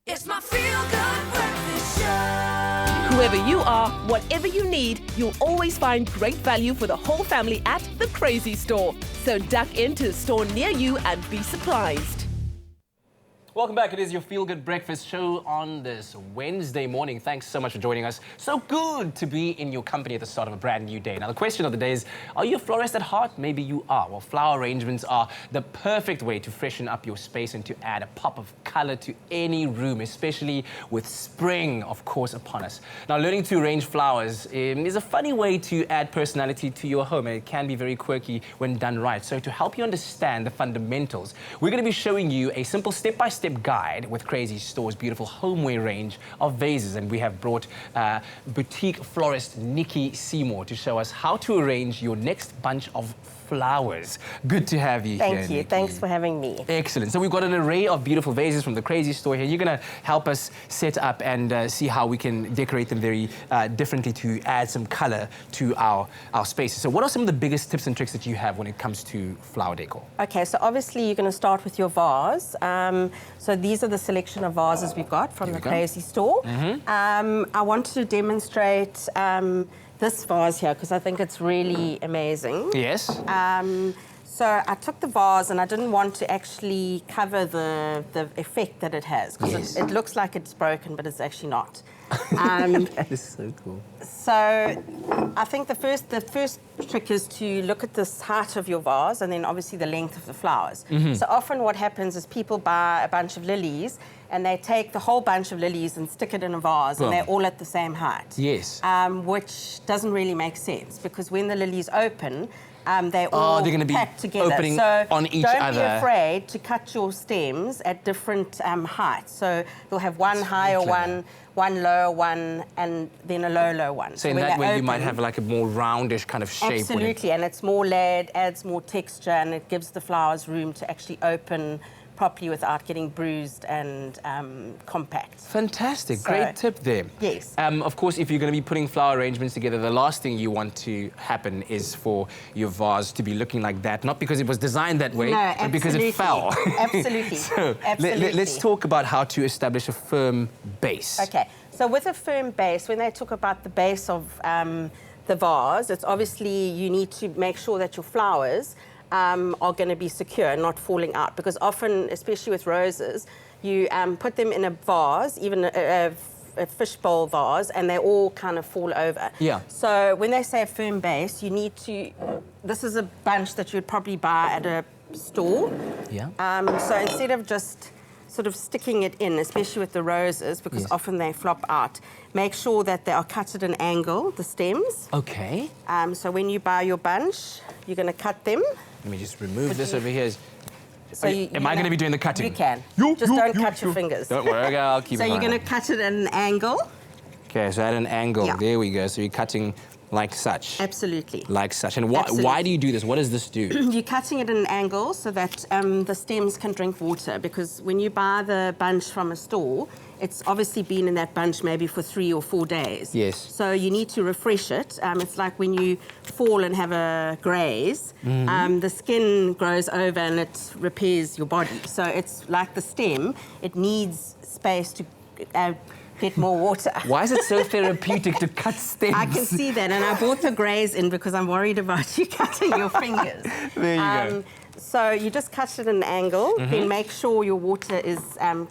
It's my feel-good breakfast show. Whoever you are, whatever you need, you'll always find great value for the whole family at the Crazy Store. So duck into a store near you and be surprised. Welcome back. It is your Feel Good Breakfast show on this Wednesday morning. Thanks so much for joining us. So good to be in your company at the start of a brand new day. Now, the question of the day is, are you a florist at heart? Maybe you are. Well, flower arrangements are the perfect way to freshen up your space and to add a pop of color to any room, especially with spring, of course, upon us. Now, learning to arrange flowers is a funny way to add personality to your home, and it can be very quirky when done right. So to help you understand the fundamentals, we're going to be showing you a simple step-by-step guide with Crazy Store's beautiful homeware range of vases, and we have brought boutique florist Nikki Seymour to show us how to arrange your next bunch of flowers. Good to have you here, Thank you. Nikki. Thanks for having me. Excellent. So we've got an array of beautiful vases from the Crazy Store here. You're going to help us set up and see how we can decorate them very differently to add some color to our spaces. So what are some of the biggest tips and tricks that you have when it comes to flower decor? Okay, so obviously you're going to start with your vase. So these are the selection of vases we've got from the Crazy Store. I wanted to demonstrate this vase here because I think it's really amazing. Yes. So I took the vase and I didn't want to actually cover the effect that it has because it looks like it's broken, but it's actually not. That is so cool. So I think the first trick is to look at the height of your vase and then obviously the length of the flowers. So often what happens is people buy a bunch of lilies and they take the whole bunch of lilies and stick it in a vase and they're all at the same height. Yes. Which doesn't really make sense because when the lilies open, they're all they're going to be packed together. opening so on each don't other. be afraid to cut your stems at different heights. So you'll have one higher one, one lower one, and then a low one. So in that way, you might have like a more roundish kind of shape. Absolutely, and it's more layered, adds more texture, and it gives the flowers room to actually open properly without getting bruised and compact. Fantastic. So, great tip there. Yes. Of course, if you're going to be putting flower arrangements together, the last thing you want to happen is for your vase to be looking like that. Not because it was designed that way, but because it fell. Absolutely. So absolutely. Let's talk about how to establish a firm base. Okay. So with a firm base, when they talk about the base of the vase, it's obviously you need to make sure that your flowers are going to be secure and not falling out, because often, especially with roses, you put them in a vase, even a fishbowl vase, and they all kind of fall over. Yeah. So when they say a firm base, you need to, this is a bunch that you'd probably buy at a store. Yeah. So instead of just sort of sticking it in, especially with the roses, because often they flop out, make sure that they are cut at an angle, the stems. Okay. So when you buy your bunch, you're going to cut them. Let me just remove this over here. So am I going to be doing the cutting? You can. Just don't cut your fingers. Don't worry, okay, I'll keep So it you're on. going to cut it at an angle. Okay, so at an angle. Yeah. There we go. So you're cutting like such. Absolutely. Like such. And why do you do this? What does this do? You're cutting it at an angle so that the stems can drink water, because when you buy the bunch from a store, it's obviously been in that bunch maybe for 3 or 4 days. Yes. So you need to refresh it. It's like when you fall and have a graze, the skin grows over and it repairs your body. So it's like the stem, it needs space to get more water. Why is it so therapeutic to cut stems? I can see that, and I brought the graze in because I'm worried about you cutting your fingers. There you go. So you just cut it at an angle, then make sure your water is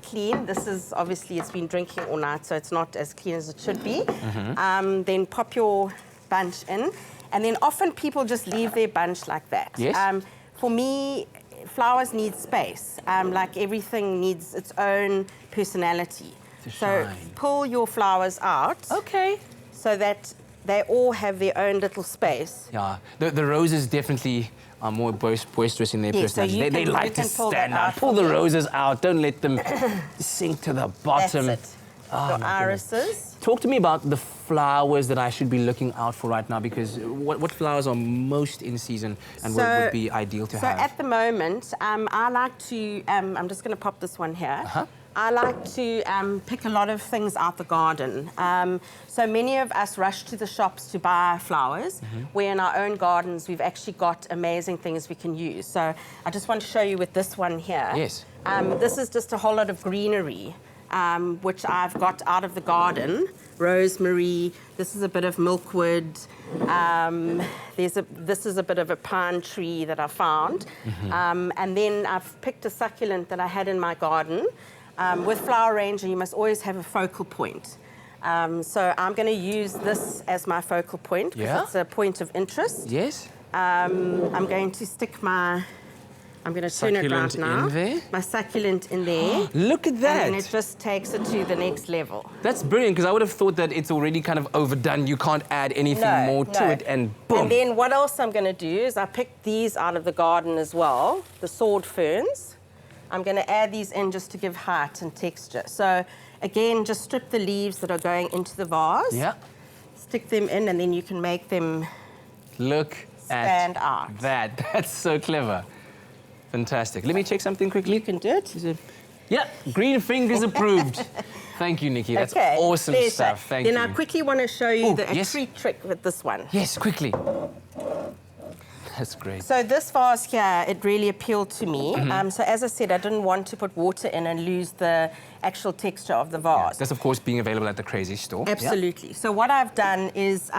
clean. This is obviously, it's been drinking all night, so it's not as clean as it should be. Then pop your bunch in, and then often people just leave their bunch like that. Yes. For me, flowers need space. Like everything needs its own personality. So pull your flowers out. Okay. So that they all have their own little space. Yeah, the roses definitely are more boisterous in their personality. So they like to stand out. Pull the roses out. Don't let them sink to the bottom. That's it. Oh, Your irises. Talk to me about the flowers that I should be looking out for right now, because what flowers are most in season and what would be ideal to have? So at the moment, I like to, I'm just going to pop this one here. I like to pick a lot of things out the garden. So many of us rush to the shops to buy flowers, where in our own gardens we've actually got amazing things we can use. So I just want to show you with this one here. Yes. This is just a whole lot of greenery. which I've got out of the garden. Rosemary, this is a bit of milkwood, this is a bit of a pine tree that I found. And then I've picked a succulent that I had in my garden. With flower arranger, you must always have a focal point. So I'm going to use this as my focal point because it's a point of interest. Yes. I'm going to stick I'm going to turn it around now. In there? My succulent in there. Look at that. And then it just takes it to the next level. That's brilliant, because I would have thought that it's already kind of overdone. You can't add anything more to it, and boom. And then what else I'm going to do is I picked these out of the garden as well, the sword ferns. I'm going to add these in just to give height and texture. So again, just strip the leaves that are going into the vase. Yeah. Stick them in, and then you can make them stand out. That's so clever. Fantastic. Let me check something quickly. You can do it. Yeah, green fingers approved. Thank you, Nikki. That's awesome stuff. Thank you. Then I quickly want to show you yes. a treat trick with this one. Yes, quickly. That's great. So this vase here, it really appealed to me. So as I said, I didn't want to put water in and lose the actual texture of the vase. That's, of course, being available at the Crazy Store. Absolutely. So what I've done is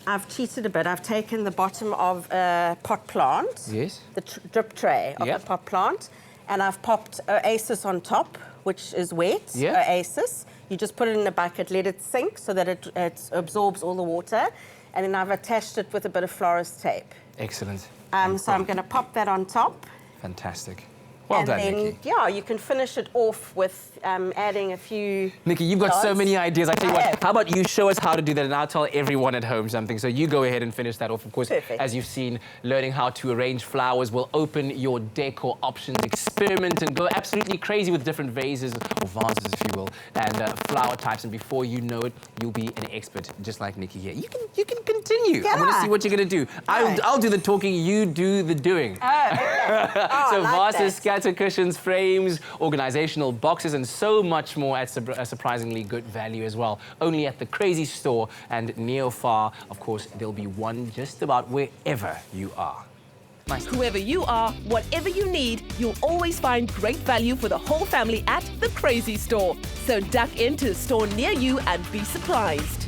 I've cheated a bit. I've taken the bottom of a pot plant, the drip tray of the pot plant, and I've popped oasis on top, which is wet, oasis. You just put it in a bucket, let it sink so that it absorbs all the water, and then I've attached it with a bit of florist tape. Excellent. So I'm going to pop that on top. Fantastic. Well done, then, Nikki. Yeah, you can finish it off with adding a few. Nikki, you've got so many ideas. I tell you what, how about you show us how to do that, and I'll tell everyone at home something. So you go ahead and finish that off. Of course, as you've seen, learning how to arrange flowers will open your decor options. Experiment and go absolutely crazy with different vases, or vases, if you will, and flower types. And before you know it, you'll be an expert, just like Nikki here. You can continue. I want to see what you're going to do. I'll do the talking. You do the doing. So like vases, scatter cushions, frames, organizational boxes, and so much more at a surprisingly good value as well. Only at the Crazy Store and near far. Of course, there'll be one just about wherever you are. Nice. Whoever you are, whatever you need, you'll always find great value for the whole family at the Crazy Store. So duck into a store near you and be surprised.